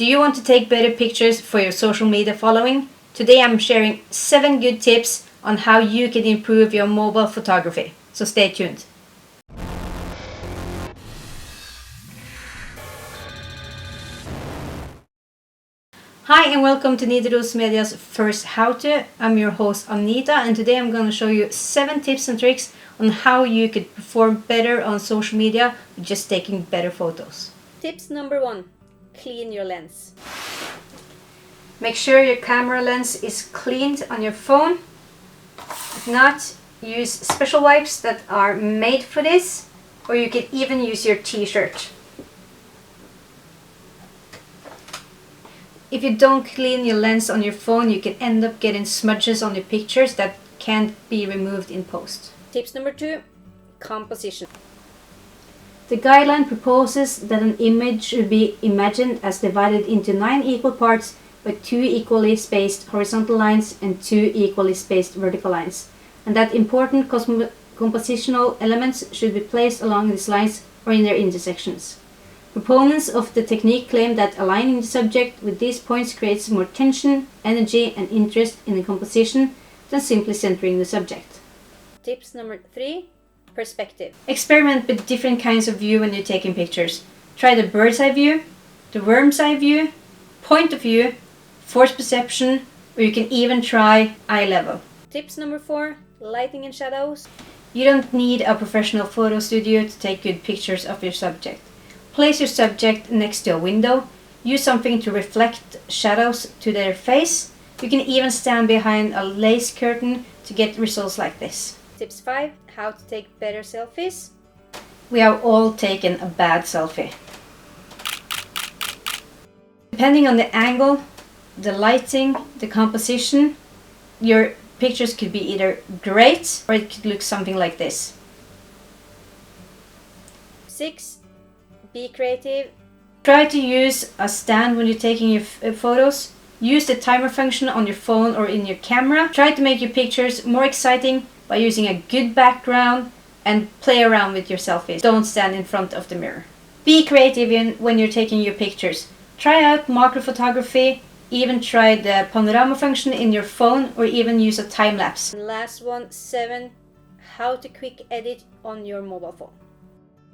Do you want to take better pictures for your social media following? Today I'm sharing 7 good tips on how you can improve your mobile photography. So stay tuned. Hi and welcome to Nidaros Media's first how-to. I'm your host Anita, and today I'm going to show you 7 tips and tricks on how you could perform better on social media with just taking better photos. Tips number 1. Clean your lens. Make sure your camera lens is cleaned on your phone. If not, use special wipes that are made for this, or you can even use your t-shirt. If you don't clean your lens on your phone, you can end up getting smudges on your pictures that can't be removed in post. Tips number 2. Composition. The guideline proposes that an image should be imagined as divided into 9 equal parts by 2 equally spaced horizontal lines and 2 equally spaced vertical lines, and that important compositional elements should be placed along these lines or in their intersections. Proponents of the technique claim that aligning the subject with these points creates more tension, energy, and interest in the composition than simply centering the subject. Tips number 3. Perspective. Experiment with different kinds of view when you're taking pictures. Try the bird's eye view, the worm's eye view, point of view, forced perception, or you can even try eye level. Tips number 4. Lighting and shadows. You don't need a professional photo studio to take good pictures of your subject. Place your subject next to a window. Use something to reflect shadows to their face. You can even stand behind a lace curtain to get results like this. Tips 5. How to take better selfies. We have all taken a bad selfie. Depending on the angle, the lighting, the composition, your pictures could be either great or it could look something like this. 6. Be creative. Try to use a stand when you're taking your photos. Use the timer function on your phone or in your camera. Try to make your pictures more exciting by using a good background and play around with your selfies. Don't stand in front of the mirror. Be creative when you're taking your pictures. Try out macro photography. Even try the panorama function in your phone, or even use a time lapse. And last one, 7. How to quick edit on your mobile phone.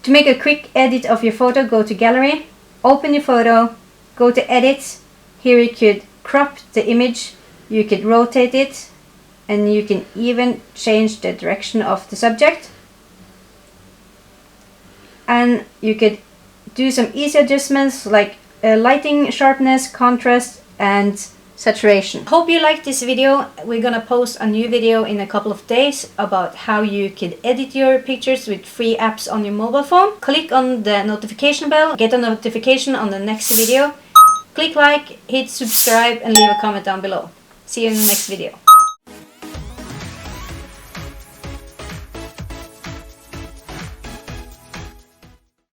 To make a quick edit of your photo, go to Gallery, open your photo, go to Edit. Here you could crop the image, you could rotate it, and you can even change the direction of the subject. And you could do some easy adjustments like lighting, sharpness, contrast, and saturation. Hope you liked this video. We're gonna post a new video in a couple of days about how you could edit your pictures with free apps on your mobile phone. Click on the notification bell, get a notification on the next video. Click like, hit subscribe, and leave a comment down below. See you in the next video.